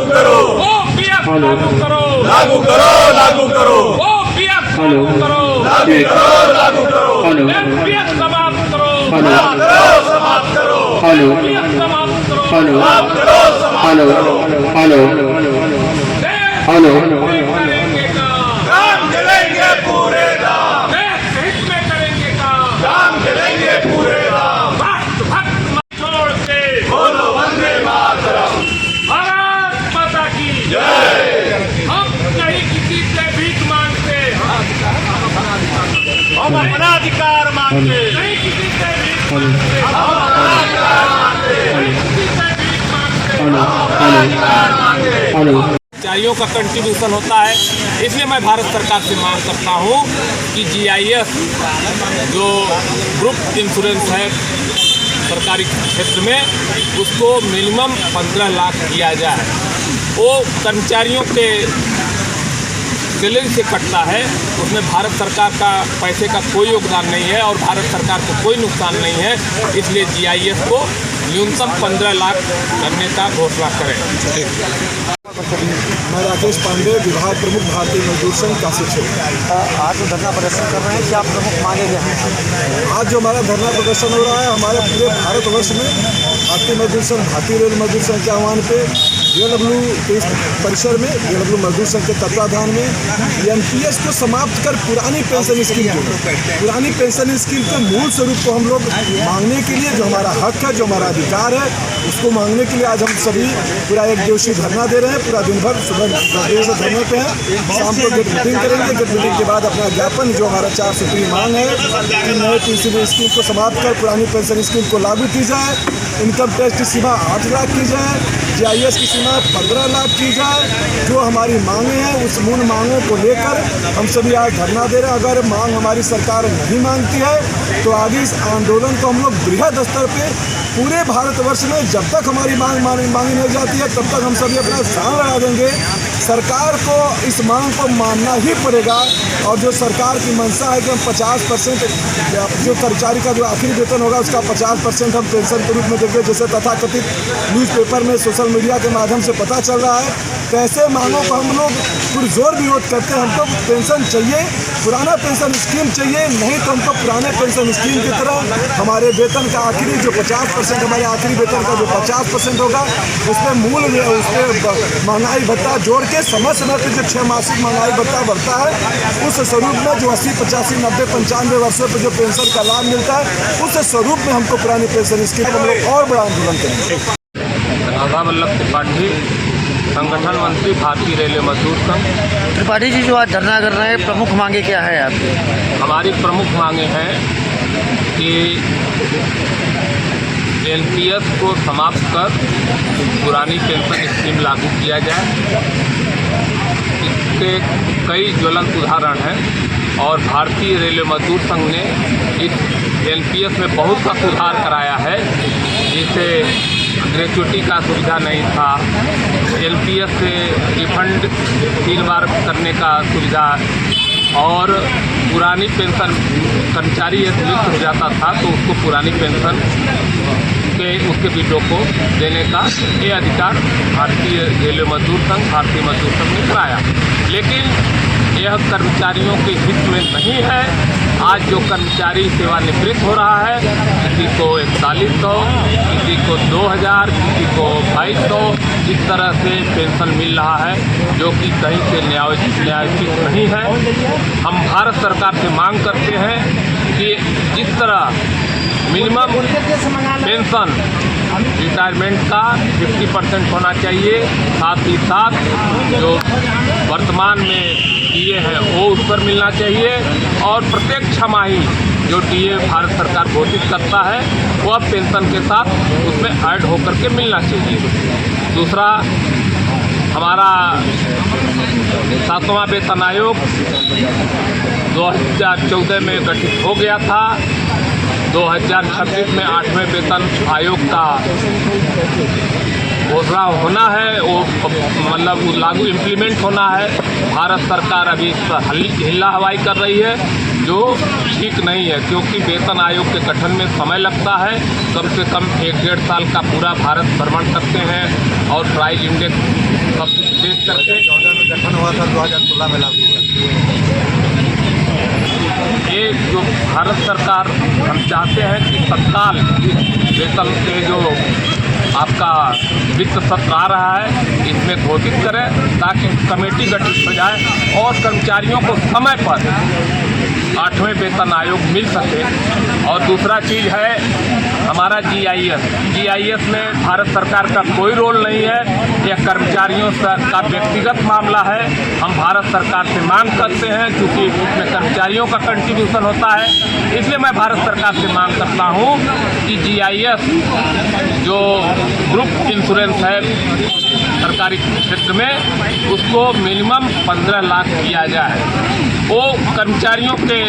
करो, ओपीएस लागू करो, लागू करो, लागू करो, ओपीएस लागू करो, लागू करो, एनपीएस समाप्त करो, समाप्त करो, एनपीएस समाप्त करो, समाप्त करो, समाप्त करो। करेंगे काम, काम चलेंगे पूरे दाम, देश हित में करेंगे काम, काम चलेंगे पूरे दाम। राष्ट्रभक्त मत छोड़ के बोलो वंदे मातरम, भारत माता की जय। हम नहीं किसी से भीख मांगते, हम अपना अधिकार मांगते, नहीं किसी से भीख मांगते, हम अपना अधिकार मांगते, नहीं किसी से भीख मांगते, हम अपना अधिकार मांगते। कर्मचारियों का कंट्रीब्यूशन होता है, इसलिए मैं भारत सरकार से मांग करता हूँ कि GIS जो ग्रुप इंश्योरेंस है सरकारी क्षेत्र में, उसको मिनिमम 15 लाख किया जाए। वो कर्मचारियों के सैलरी से कटता है, उसमें भारत सरकार का पैसे का कोई योगदान नहीं है और भारत सरकार को कोई नुकसान नहीं है, इसलिए GIS को न्यूनतम 15 लाख करने का घोषणा करें। मैं राकेश पांडे, विभाग प्रमुख, भारतीय मजदूर संघ काशी क्षेत्र। आज जो धरना प्रदर्शन कर रहे हैं, क्या प्रमुख मांगे गए हैं? आज जो हमारा धरना प्रदर्शन हो रहा है, हमारे पूरे भारतवर्ष में भारतीय मजदूर संघ, भारतीय रेल मजदूर संघ के आह्वान पे DLW के इस परिसर में, DLW मजदूर संघ के तत्वाधान में NPS को समाप्त कर पुरानी पेंशन स्कीम के मूल स्वरूप को हम लोग मांगने के लिए, जो हमारा हक है, जो हमारा अधिकार है, उसको मांगने के लिए आज हम सभी पूरा एक दिवसीय धरना दे रहे हैं। पूरा दिन भर सुबह 10 बजे से धरने पे हैं, शाम को गेट मीटिंग करेंगे। गेट मीटिंग के बाद अपना ज्ञापन, जो हमारा 4 सूत्री मांग है कि नए PCB स्कीम को समाप्त कर पुरानी पेंशन स्कीम को लागू की जाए, इनकम टैक्स की सीमा 8 लाख की जाए, GIS की सीमा 15 लाख की जाए। जो हमारी मांगे हैं, उस मूल मांगों को लेकर हम सभी आज धरना दे रहे हैं। अगर मांग हमारी सरकार नहीं मांगती है तो आगे इस आंदोलन को हम लोग बृहद स्तर पे पूरे भारतवर्ष में, जब तक हमारी मांगी नहीं जाती है, तब तक हम सभी अपना जान लड़ा देंगे। सरकार को इस मांग को मानना ही पड़ेगा। और जो सरकार की मंशा है कि हम 50% जो कर्मचारी का जो आखिरी वेतन होगा, उसका 50% हम पेंशन के रूप में देंगे, जैसे तथाकथित न्यूज़पेपर में, सोशल मीडिया के माध्यम से पता चल रहा है। तो ऐसे मांगों को हम लोग पुरजोर विरोध करते हैं। हमको पेंशन चाहिए, पुराना पेंशन स्कीम चाहिए, नहीं तो हमको पुराने पेंशन स्कीम की तरह हमारे वेतन का आखिरी जो 50%, हमारे आखिरी वेतन का जो 50% होगा, उसमें मूल उसमें महंगाई भत्ता जोड़ के समय समय पर जो 6 मासिक महंगाई भत्ता बढ़ता है, उस स्वरूप में जो 80, 85, 90, 95 वर्षों पर जो पेंशन का लाभ मिलता है, उस स्वरूप में हमको पुरानी पेंशन स्कीम हम लोग और बड़ा आंदोलन करेंगे। राधा वल्लभ त्रिपाठी, संगठन मंत्री, भारतीय रेलवे मजदूर संघ। त्रिपाठी जी, जो आज धरना कर रहे हैं, प्रमुख मांगे क्या है आपकी? हमारी प्रमुख मांगे हैं कि NPS को समाप्त कर पुरानी पेंशन स्कीम लागू किया जाए। इसके कई ज्वलंत उदाहरण हैं और भारतीय रेलवे मजदूर संघ ने इस NPS में बहुत सा सुधार कराया है, जिससे ग्रेचुइटी का सुविधा नहीं था, NPS से रिफंड 3 बार करने का सुविधा, और पुरानी पेंशन कर्मचारी एक नियुक्त हो जाता था तो उसको पुरानी पेंशन के उसके विडो को देने का ये अधिकार भारतीय रेलवे मजदूर संघ, भारतीय मजदूर संघ ने कराया। लेकिन यह कर्मचारियों के हित में नहीं है। आज जो कर्मचारी सेवानिवृत्त हो रहा है, किसी को 4100, किसी को 2000, किसी को 2200, इस तरह से पेंशन मिल रहा है, जो कि कहीं से न्यायोचित नहीं है। हम भारत सरकार से मांग करते हैं कि जिस तरह मिनिमम पेंशन रिटायरमेंट का 50% होना चाहिए, साथ ही साथ जो वर्तमान में DA है वो उस पर मिलना चाहिए, और प्रत्येक छमाही जो DA भारत सरकार घोषित करता है वो अब पेंशन के साथ उसमें ऐड होकर के मिलना चाहिए। दूसरा, हमारा 7वां वेतन आयोग 2014 में गठित हो गया था। 2026 में 8वें वेतन आयोग का घोषणा होना है, वो मतलब लागू इम्प्लीमेंट होना है। भारत सरकार अभी इस पर हिल्ला हवाई कर रही है। जो ठीक नहीं है, क्योंकि वेतन आयोग के गठन में समय लगता है। कम से कम 1-1.5 साल का पूरा भारत भ्रमण करते हैं और प्राइस इंडेक्स सब देख करके 2014 में गठन हुआ था, 2016 में लागू हुआ। ये जो भारत सरकार, हम चाहते हैं कि तत्काल इस वेतन के जो आपका वित्त सत्र आ रहा है इसमें घोषित करें, ताकि कमेटी गठित हो जाए और कर्मचारियों को समय पर 8वें वेतन आयोग मिल सके। और दूसरा चीज़ है हमारा GIS में भारत सरकार का कोई रोल नहीं है, यह कर्मचारियों का व्यक्तिगत मामला है। हम भारत सरकार से मांग करते हैं, क्योंकि इसमें कर्मचारियों का कंट्रीब्यूशन होता है, इसलिए मैं भारत सरकार से मांग करता हूं कि GIS जो ग्रुप इंश्योरेंस है सरकारी क्षेत्र में, उसको मिनिमम 15 लाख किया जाए। वो कर्मचारियों के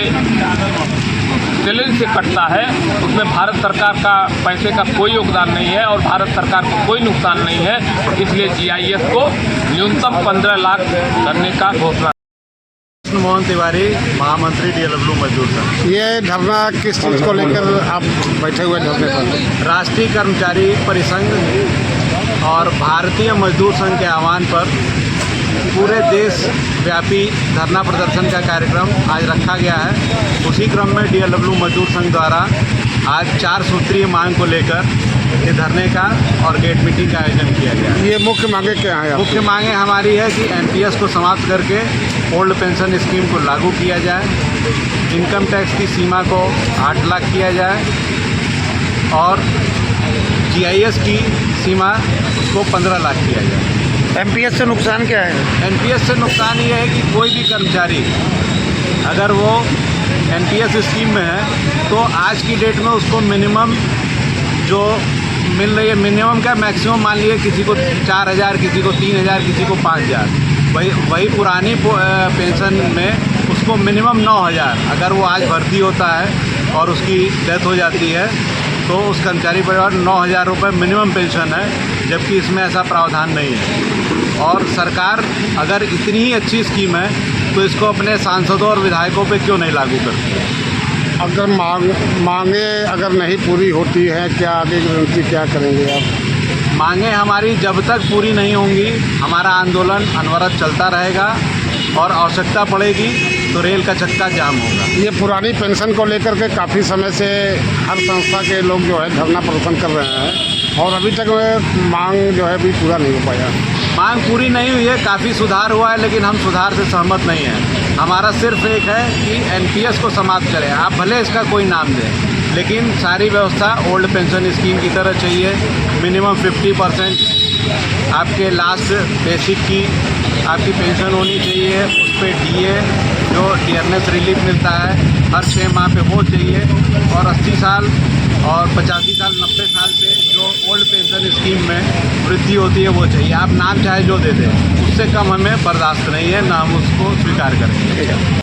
सैलरी से कटता है, उसमें भारत सरकार का पैसे का कोई योगदान नहीं है और भारत सरकार को कोई नुकसान नहीं है। इसलिए GIS को न्यूनतम 15 लाख करने का घोषणा। मोहन तिवारी, महामंत्री DLW मजदूर संघ। ये धरना किस चीज़ को लेकर आप बैठे हुए धरने पर? राष्ट्रीय कर्मचारी परिसंघ और भारतीय मजदूर संघ के आह्वान पर पूरे देश व्यापी धरना प्रदर्शन का कार्यक्रम आज रखा गया है। उसी क्रम में DLW मजदूर संघ द्वारा आज 4 सूत्रीय मांग को लेकर ये धरने का और गेट मीटिंग का आयोजन किया गया है। ये मुख्य मांगे क्या हैं? मुख्य मांगे हमारी है कि NPS को समाप्त करके ओल्ड पेंशन स्कीम को लागू किया जाए, इनकम टैक्स की सीमा को 8 लाख किया जाए और GIS की सीमा उसको 15 लाख किया जाए। MPS से नुकसान क्या है? NPS से नुकसान ये है कि कोई भी कर्मचारी अगर वो NPS स्कीम में है तो आज की डेट में उसको मिनिमम जो मिल रही है, मिनिमम क्या मैक्सिमम मान लीजिए किसी को 4,000, किसी को 3,000, किसी को 5,000, वही पुरानी पेंशन में उसको मिनिमम 9,000। अगर वो आज भर्ती होता है और उसकी डेथ हो जाती है तो उस कर्मचारी परिवार 9,000 रुपये मिनिमम पेंशन है, जबकि इसमें ऐसा प्रावधान नहीं है। और सरकार अगर इतनी ही अच्छी स्कीम है तो इसको अपने सांसदों और विधायकों पे क्यों नहीं लागू करती है? अगर मांगे अगर नहीं पूरी होती है, क्या आगे की रणनीति क्या करेंगे आप? मांगे हमारी जब तक पूरी नहीं होंगी हमारा आंदोलन अनवरत चलता रहेगा और आवश्यकता पड़ेगी तो रेल का चक्का जाम होगा। ये पुरानी पेंशन को लेकर के काफ़ी समय से हर संस्था के लोग जो है धरना प्रदर्शन कर रहे हैं और अभी तक मांग जो है अभी पूरा नहीं हो पाया। मांग पूरी नहीं हुई है, काफ़ी सुधार हुआ है, लेकिन हम सुधार से सहमत नहीं हैं। हमारा सिर्फ एक है कि NPS को समाप्त करें। आप भले इसका कोई नाम दें, लेकिन सारी व्यवस्था ओल्ड पेंशन स्कीम की तरह चाहिए। मिनिमम 50% आपके लास्ट बेसिक की आपकी पेंशन होनी चाहिए, उस पर DA जो डियरनेस रिलीफ मिलता है हर 6 माह पे वो चाहिए, और 80 साल और 85 साल 90 साल पे जो ओल्ड पेंशन स्कीम में वृद्धि होती है वो चाहिए। आप नाम चाहे जो दे दें, उससे कम हमें बर्दाश्त नहीं है, ना हम उसको स्वीकार करेंगे।